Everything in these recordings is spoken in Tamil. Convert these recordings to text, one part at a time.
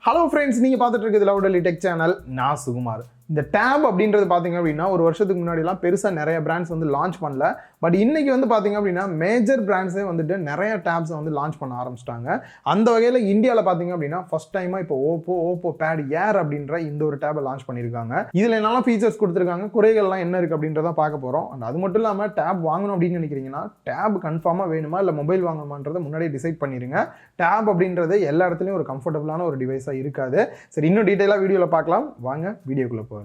ஹலோ ஃப்ரெண்ட்ஸ், நீங்கள் பார்த்துட்டு இருக்கிறது லவுடலி டெக் சேனல். நான் சுகுமார். இந்த டேப் அப்படின்றது பார்த்தீங்க அப்படின்னா ஒரு வருஷத்துக்கு முன்னாடிலாம் பெருசாக நிறைய பிராண்ட்ஸ் வந்து லான்ச் பண்ணல. பட் இன்னைக்கு வந்து பார்த்தீங்க அப்படின்னா மேஜர் பிராண்ட்ஸே வந்துட்டு நிறைய டேப்ஸை வந்து லான்ச் பண்ண ஆரம்பிச்சிட்டாங்க. அந்த வகையில் இந்தியாவில் பார்த்தீங்க அப்படின்னா ஃபர்ஸ்ட் டைமாக இப்போ ஓப்போ பேட் ஏர் அப்படின்ற இந்த ஒரு டேபை லான்ச் பண்ணியிருக்காங்க. இதில் என்னெல்லாம் ஃபீச்சர்ஸ் கொடுத்துருக்காங்க, குறைகள்லாம் என்ன இருக்குது அப்படின்றத பார்க்க போகிறோம். அண்ட் அது மட்டும் இல்லாமல் டேப் வாங்கணும் அப்படின்னு நினைக்கிறீங்கன்னா டேப் கன்ஃபார்மாக வேணுமா இல்லை மொபைல் வாங்கணுமான்றதை முன்னாடியே டிசைட் பண்ணிடுங்க. டேப் அப்படின்றது எல்லா இடத்துலையும் ஒரு கம்ஃபர்டபுளான ஒரு டிவைஸாக இருக்காது. சரி, இன்னும் டீட்டெயிலாக வீடியோவில் பார்க்கலாம். வாங்க வீடியோக்குள்ளே போகலாம்.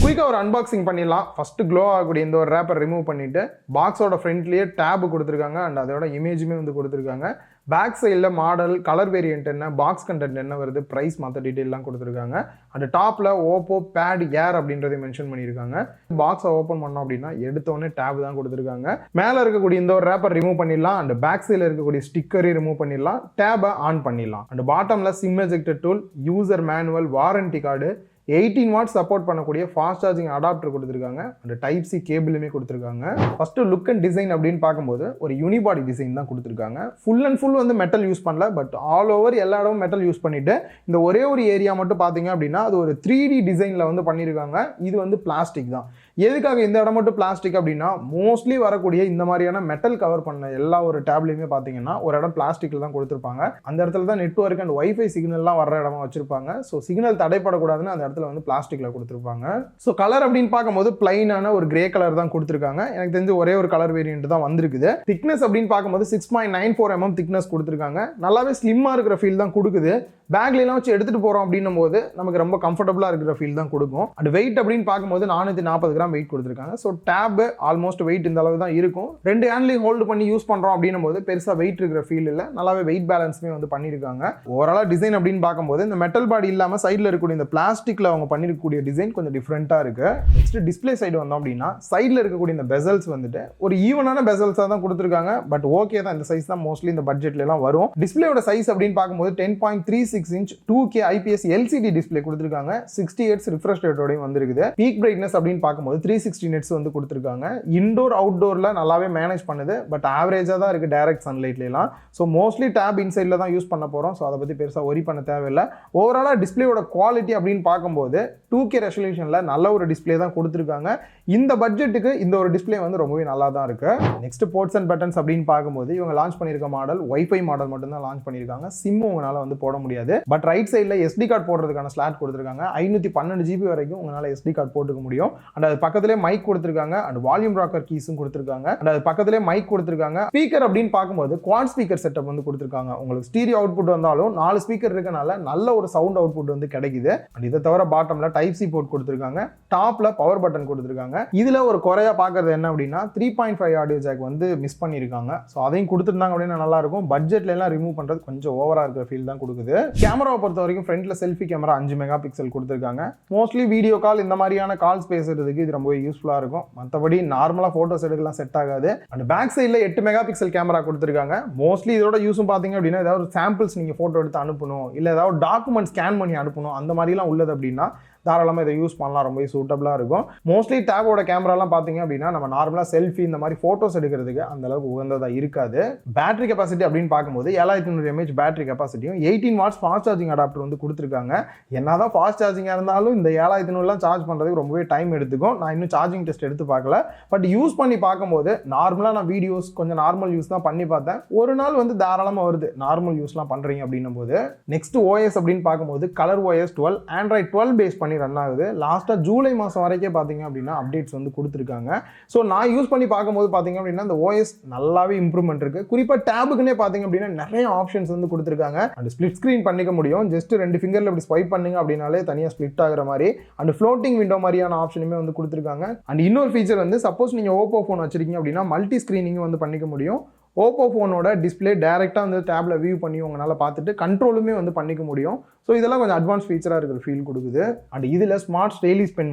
குயிக்காக ஒரு அன்பாக்சிங் பண்ணிடலாம். ஃபர்ஸ்ட் க்ளோ ஆகக்கூடிய இந்த ஒரு ரேப்பர் ரிமூவ் பண்ணிட்டு பாக்ஸோட ஃப்ரண்ட்லேயே டேப் கொடுத்துருக்காங்க அண்ட் அதோட இமேஜுமே வந்து கொடுத்துருக்காங்க. பேக் சைடில் மாடல், கலர் வேரியன்ட் என்ன, பாக்ஸ் கண்டென்ட் என்ன வருது, ப்ரைஸ் மற்ற டீட்டெயிலாம் கொடுத்துருக்காங்க. அண்ட் டாப்பில் ஓப்போ பேட் ஏர் அப்படின்றதை மென்ஷன் பண்ணியிருக்காங்க. பாக்ஸை ஓப்பன் பண்ணோம் அப்படின்னா எடுத்தோடனே டேப் தான் கொடுத்துருக்காங்க. மேலே இருக்கக்கூடிய இந்த ஒரு ரேப்பர் ரிமூவ் பண்ணிடலாம். அண்ட் பேக் சைடில் இருக்கக்கூடிய ஸ்டிக்கரையும் ரிமூவ் பண்ணிடலாம். டேபை ஆன் பண்ணிடலாம். அண்ட் பாட்டமில் sim ejector tool, user manual, warranty card, 18 what support பண்ணக்கூடிய ஃபாஸ்ட் சார்ஜிங் அடாப்டர் கொடுத்துருக்காங்க. அந்த டைப் சி கேபிளுமே கொடுத்துருக்காங்க. ஃபர்ஸ்ட் லுக் அண்ட் டிசைன் அப்படின்னு பார்க்கும்போது ஒரு யூனிபாடி டிசைன் தான் கொடுத்துருக்காங்க. ஃபுல் அண்ட் ஃபுல் வந்து மெட்டல் யூஸ் பண்ணல, பட் ஆல் ஓவர் எல்லா இடமும் மெட்டல் யூஸ் பண்ணிட்டு இந்த ஒரே ஒரு ஏரியா மட்டும் பார்த்தீங்க அப்படின்னா அது ஒரு 3D டிசைனில் வந்து பண்ணியிருக்காங்க. இது வந்து பிளாஸ்டிக் தான். எதுக்காக இந்த இடம் மட்டும் பிளாஸ்டிக் அப்படின்னா மோஸ்ட்லி வரக்கூடிய இந்த மாதிரியான மெட்டல் கவர் பண்ண எல்லா ஒரு டேப்லையுமே பார்த்தீங்கன்னா ஒரு இடம் பிளாஸ்டிக்கில் தான் கொடுத்துருப்பாங்க. அந்த இடத்துல தான் நெட்வொர்க் அண்ட் வைஃபை சிக்னல்லாம் வர இடமா வச்சிருப்பாங்க. ஸோ சிக்னல் தடைப்படக்கூடாதுன்னு அந்த இடத்துல வந்து பிளாஸ்டிக்ல கொடுத்துருப்பாங்க. ஸோ கலர் அப்படின்னு பார்க்கும்போது பிளைனான ஒரு கிரே கலர் தான் கொடுத்துருக்காங்க. எனக்கு தெரிஞ்சு ஒரே ஒரு கலர் வேரியன்ட் தான் வந்திருக்குது. திக்னஸ் அப்படின்னு பார்க்கும்போது 6.94 mm திக்னஸ் கொடுத்துருக்காங்க. நல்லாவே ஸ்லிம்மா இருக்கிற ஃபீல் தான் கொடுக்குது. பேக்லாம் வச்சு எடுத்துட்டு போறோம் அப்படின்னும் போது நமக்கு ரொம்ப கம்ஃபர்டபுளா இருக்கிற ஃபீல் தான் கொடுக்கும். அண்ட் வெயிட் அப்படின்னு பார்க்கும்போது 440 கிராம் வெயிட் கொடுத்துருக்காங்க. ஸோ டேப் ஆல்மோஸ்ட் வெயிட் இந்த அளவு தான் இருக்கும். ரெண்டு ஹேண்ட்லையும் ஹோல்டு பண்ணி யூஸ் பண்றோம் அப்படின்னும் போது பெருசா வெயிட் இருக்கிற ஃபீல் இல்லை. நல்லாவே வெயிட் பேலன்ஸுமே வந்து பண்ணியிருக்காங்க. ஓவராலா டிசைன் அப்படின்னு பார்க்கும்போது இந்த மெட்டல் பாடி இல்லாம சைடில் இருக்கக்கூடிய இந்த பிளாஸ்டிக்ல அவங்க பண்ணிருக்கக்கூடிய டிசைன் கொஞ்சம் டிஃப்ரெண்டா இருக்கு. நெக்ஸ்ட் டிஸ்பிளே சைடு வந்தோம் அப்படின்னா சைடில் இருக்கக்கூடிய இந்த பெசல்ஸ் வந்துட்டு ஒரு ஈவனான பெசல்ஸா தான் கொடுத்துருக்காங்க. பட் ஓகே தான், இந்த சைஸ் தான் மோஸ்ட்லி இந்த பட்ஜெட்ல எல்லாம் வரும். டிஸ்பிளேயோட சைஸ் அப்படின்னு பார்க்கும்போது 10.36 inch 2K IPS LCD display கொடுத்துருக்காங்க. 60 Hz ரிஃப்ரெஷ் ரேட்டோடையும் வந்திருக்குது. பீக் பிரைட்னஸ் அப்படின்னு பார்க்கும்போது 360 nits வந்து கொடுத்துருக்காங்க. இன்டோர் அவுட்டோர்ல நல்லாவே மேனேஜ் பண்ணுது. பட் ஆவரேஜா தான் இருக்கு டைரக்ட் சன்லைட்லாம். ஸோ மோஸ்ட்லி டேப் இன்சைட்ல தான் யூஸ் பண்ண போறோம். ஸோ அதை பத்தி பெருசா ஒரி பண்ண தேவையில்லை. ஓவராலா டிஸ்பிளேயோட குவாலிட்டி அப்படின்னு பார்க்கும்போது 2K ரெசல்யூஷன்ல நல்ல ஒரு டிஸ்பிளே தான் கொடுத்துருக்காங்க. இந்த பட்ஜெட்டுக்கு இந்த ஒரு டிஸ்பிளே வந்து ரொம்பவே நல்லா தான் இருக்கு. நெக்ஸ்ட் போர்ட்ஸ் அண்ட் பட்டன்ஸ் அப்படின்னு பார்க்கும்போது இவங்க லான்ச் பண்ணிருக்க மாடல் வைஃபை மாடல் மட்டும் தான் லான்ச் பண்ணிருக்காங்க. சிம் உங்களால வந்து போட முடியாது. பட் ரைட் சைடில் SD கார்டு போடுறதுக்கான ஸ்லாட் கொடுத்துருக்காங்க. 512 GB வரைக்கும் உங்களால் SD கார்டு போட்டுக்க முடியும். அண்ட் அது பக்கத்திலே மைக் கொடுத்துருக்காங்க. அண்ட் வால்யூம் ராக்கர் கீஸும் கொடுத்துருக்காங்க. அண்ட் அது பக்கத்திலே மைக் கொடுத்துருக்காங்க. ஸ்பீக்கர் அப்படின்னு பார்க்கும்போது குவாட் ஸ்பீக்கர் செட்டப் வந்து கொடுத்துருக்காங்க. உங்களுக்கு ஸ்டீரியோ அவுட்புட் வந்தாலும் 4 ஸ்பீக்கர் இருக்கனால நல்ல ஒரு சவுண்ட் அவுட்புட் வந்து கிடைக்குது. அண்ட் இதை தவிர பாட்டம்ல டைப் சி போர்ட் கொடுத்துருக்காங்க. டாப்ல பவர் பட்டன் கொடுத்துருக்காங்க. இதுல ஒரு குறையா பார்க்கறது என்ன அப்படின்னா 3.5 ஆடியோ ஜாக் வந்து மிஸ் பண்ணியிருக்காங்க. ஸோ அதையும் கொடுத்துருந்தாங்க அப்படின்னா நல்லா இருக்கும். பட்ஜெட்ல எல்லாம் ரிமூவ் பண்றது கொஞ்சம் ஓவரா இருக்கிற ஃபீல் தான் கொடுக்குது. கேமராவை பொறுத்த வரைக்கும் ஃப்ரண்ட்ல செல்ஃபி கேமரா 5 மெகா பிக்சல் கொடுத்துருக்காங்க. மோஸ்ட்லி வீடியோ கால் இந்த மாதிரியான கால்ஸ் பேசுறதுக்கு இது ரொம்ப யூஸ்ஃபுல்லா இருக்கும். மற்றபடி நார்மலா போட்டோஸ் எடுக்கலாம் செட் ஆகாது. அண்ட் பேக் சைடில் 8 மெகா பிக்சல் கேமரா கொடுத்துருக்காங்க. மோஸ்ட்லி இதோட யூஸும் பார்த்தீங்க அப்படின்னா ஏதாவது சாம்பிள்ஸ் நீங்க போட்டோ எடுத்து அனுப்பணும், இல்லை ஏதாவது டாக்குமெண்ட் ஸ்கேன் பண்ணி அனுப்பணும், அந்த மாதிரிலாம் உள்ளது அப்படின்னா தாராளமாக இதை யூஸ் பண்ணலாம். ரொம்ப சூட்டபிளாக இருக்கும். மோஸ்ட்லி டேபோட கேமராலாம் பார்த்தீங்க அப்படின்னா நம்ம நார்மலாக செல்ஃபி இந்த மாதிரி ஃபோட்டோஸ் எடுக்கிறதுக்கு அந்த அளவுக்கு உகந்ததாக இருக்காது. பேட்டரி கெப்பாசிட்டி அப்படின்னு பார்க்கும்போது 7500 mAh பேட்டரி கெப்பாசிட்டியும் 18 வாட்ஸ் ஃபாஸ்ட் சார்ஜிங் அடாப்டர் வந்து கொடுத்துருக்காங்க. என்னதான் ஃபாஸ்ட் சார்ஜிங்காக இருந்தாலும் இந்த 7500 சார்ஜ் பண்ணுறதுக்கு ரொம்பவே டைம் எடுத்துக்கும். நான் இன்னும் சார்ஜிங் டெஸ்ட் எடுத்து பார்க்கல. பட் யூஸ் பண்ணி பார்க்கும்போது நார்மலாக நான் வீடியோஸ் கொஞ்சம் நார்மல் யூஸ் தான் பண்ணி பார்த்தேன். ஒரு நாள் வந்து தாராளமாக வருது நார்மல் யூஸ்லாம் பண்ணுறீங்க அப்படின்னும் போது. நெக்ஸ்ட் OS அப்படின்னு பார்க்கும்போது கலர் OS 12 Android 12 பேஸ் பண்ணி ரன் ஆகுது. லாஸ்டா ஜூலை மாசம் வரைக்கும் பாத்தீங்க அப்படின்னா அப்டேட்ஸ் வந்து கொடுத்துருக்காங்க. ஸோ நான் யூஸ் பண்ணி பார்க்கும்போது பாத்தீங்க அப்படின்னா இந்த OS நல்லாவே இம்ப்ரூவ்மெண்ட் இருக்கு. குறிப்பா டேபுக்குன்னே பாத்தீங்க அப்படின்னா நிறைய ஆப்ஷன்ஸ் வந்து கொடுத்துருக்காங்க. அண்ட் ஸ்பிளிட் ஸ்கிரீன் பண்ணிக்க முடியும். ஜஸ்ட் 2 ஃபிங்கர்ல இப்படி ஸ்வைப் பண்ணுங்க அப்படின்னாலே தனியாக ஸ்பிளிட் ஆகிற மாதிரி. அண்ட் ஃப்ளோட்டிங் விண்டோ மாதிரியான ஆப்ஷனுமே வந்து கொடுத்துருக்காங்க. அண்ட் இன்னொரு ஃபீச்சர் வந்து சப்போஸ் நீங்க ஓப்போ ஃபோன் வச்சிருக்கீங்க அப்படின்னா மல்டி ஸ்கிரீனிங் வந்து பண்ணிக்க முடியும். ஓப்போ ஃபோனோட டிஸ்பிளே டைரெக்டாக வந்து டேப்ல வியூ பண்ணி உங்களால் பார்த்துட்டு கண்ட்ரோலுமே வந்து பண்ணிக்க முடியும். ஸோ இதெல்லாம் கொஞ்சம் அட்வான்ஸ் ஃபீச்சராக இருக்கிற ஃபீல் கொடுக்குது. அண்ட் இதில் ஸ்மார்ட் ஸ்டைலிஷ் பென்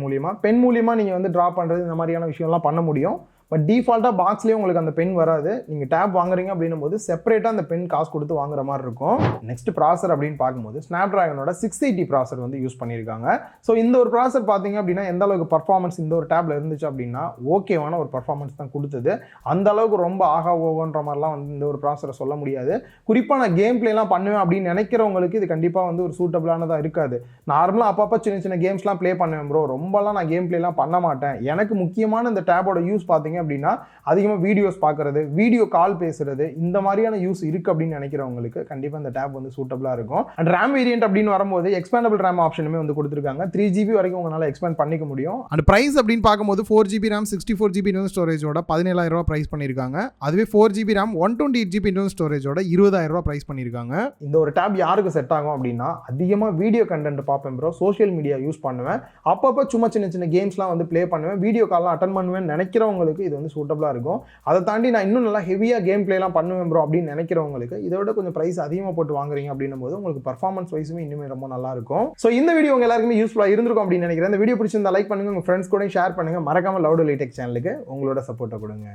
மூலியமாக நீங்கள் வந்து ட்ரா பண்ணுறது இந்த மாதிரியான விஷயம்லாம் பண்ண முடியும். பட் டிஃபால்ட்டாக பாக்ஸ்லேயே உங்களுக்கு அந்த பென் வராது. நீங்கள் டேப் வாங்குறீங்க அப்படின்னும் போது செப்பரேட்டாக அந்த பென் காசு கொடுத்து வாங்குற மாதிரி இருக்கும். நெக்ஸ்ட் ப்ராசர் அப்படின்னு பார்க்கும்போது ஸ்னாப்டிராகனோட 680 ப்ராசர் வந்து யூஸ் பண்ணியிருக்காங்க. ஸோ இந்த ஒரு ப்ராசர் பார்த்தீங்க அப்படின்னா எந்த அளவுக்கு பர்ஃபார்மன்ஸ் இந்த ஒரு டேப்ல இருந்துச்சு அப்படின்னா ஓகேவான ஒரு பர்ஃபார்மன்ஸ் தான் கொடுத்தது. அந்த அளவுக்கு ரொம்ப ஆகா ஓகோன்ற மாதிரிலாம் வந்து இந்த ஒரு ப்ராசரை சொல்ல முடியாது. குறிப்பாக நான் கேம் பிளேலாம் பண்ணுவேன் அப்படின்னு நினைக்கிறவங்களுக்கு இது கண்டிப்பாக வந்து ஒரு சூட்டபிளானதாக இருக்காது. நார்மலாக அப்பப்போ சின்ன சின்ன கேம்ஸ்லாம் ப்ளே பண்ணுவேன் ப்ரோ, ரொம்பலாம் நான் கேம் பிளேலாம் பண்ண மாட்டேன், எனக்கு முக்கியமான இந்த டேபோட யூஸ் பார்த்தீங்க அப்படின்னா அதிகமாக வீடியோஸ் பார்க்குறது, வீடியோ கால் பேசுறது, இந்த மாதிரியான யூஸ் இருக்குது அப்படின்னு நினைக்கிறவங்களுக்கு கண்டிப்பாக இந்த டேப் வந்து சூட்டபிளாக இருக்கும். அண்ட் ரேம் வேரியன்ட் அப்படின்னு வரும்போது எக்ஸ்பேண்டபிள் ரேம் ஆப்ஷனுமே வந்து கொடுத்துருக்காங்க. 3GB வரைக்கும் உங்களால் எக்ஸ்பேண்ட் பண்ணிக்க முடியும். அண்ட் ப்ரைஸ் அப்படின்னு பார்க்கும்போது 4GB ரேம் 64GB இன்டர்னல் ஸ்டோரேஜோட 17,000 ரூபா ப்ரைஸ் பண்ணியிருக்காங்க. அதுவே 4GB ரேம் 128GB இன்டர்னல் ஸ்டோரேஜோட 20,000 ரூபா ப்ரைஸ் பண்ணியிருக்காங்க. இந்த ஒரு டேப் யாருக்கு செட் ஆகும் அப்படின்னா அதிகமாக வீடியோ கண்டென்ட் பார்ப்பேன் ப்ரோ, சோஷியல் மீடியா யூஸ் பண்ணுவேன், அப்பப்போ சும்மா சின்ன சின்ன கேம்ஸ்லாம் வந்து ப்ளே பண்ணுவேன், வீடியோ கால்லாம் அட்டன் பண்ணுவேன் நினைக்கிறவங்களுக்கு இது வந்து சூட்டபிளாக இருக்கும். அதை தாண்டி நான் இன்னும் நல்லா ஹெவியாக கேம் பிளேலாம் பண்ணுவேன் ப்ரோ அப்படின்னு நினைக்கிறவங்களுக்கு இதை விட கொஞ்சம் ப்ரைஸ் அதிகமாக போட்டு வாங்குறீங்க அப்படின்னும் போது உங்களுக்கு பர்ஃபார்மன்ஸ் வைஸுமே இன்னுமே ரொம்ப நல்லா இருக்கும். ஸோ இந்த வீடியோ உங்க எல்லாருக்குமே யூஸ்ஃபுல்லாக இருந்திருக்கும் அப்படின்னு நினைக்கிறேன். இந்த வீடியோ பிடிச்சிருந்தா லைக் பண்ணுங்க, உங்க ஃப்ரெண்ட்ஸ் கூட ஷேர் பண்ணுங்க, மறக்காம லவுட் எலி டெக் சேனலுக்கு உங்களோட சப்போர்ட்டை கொடுங்க.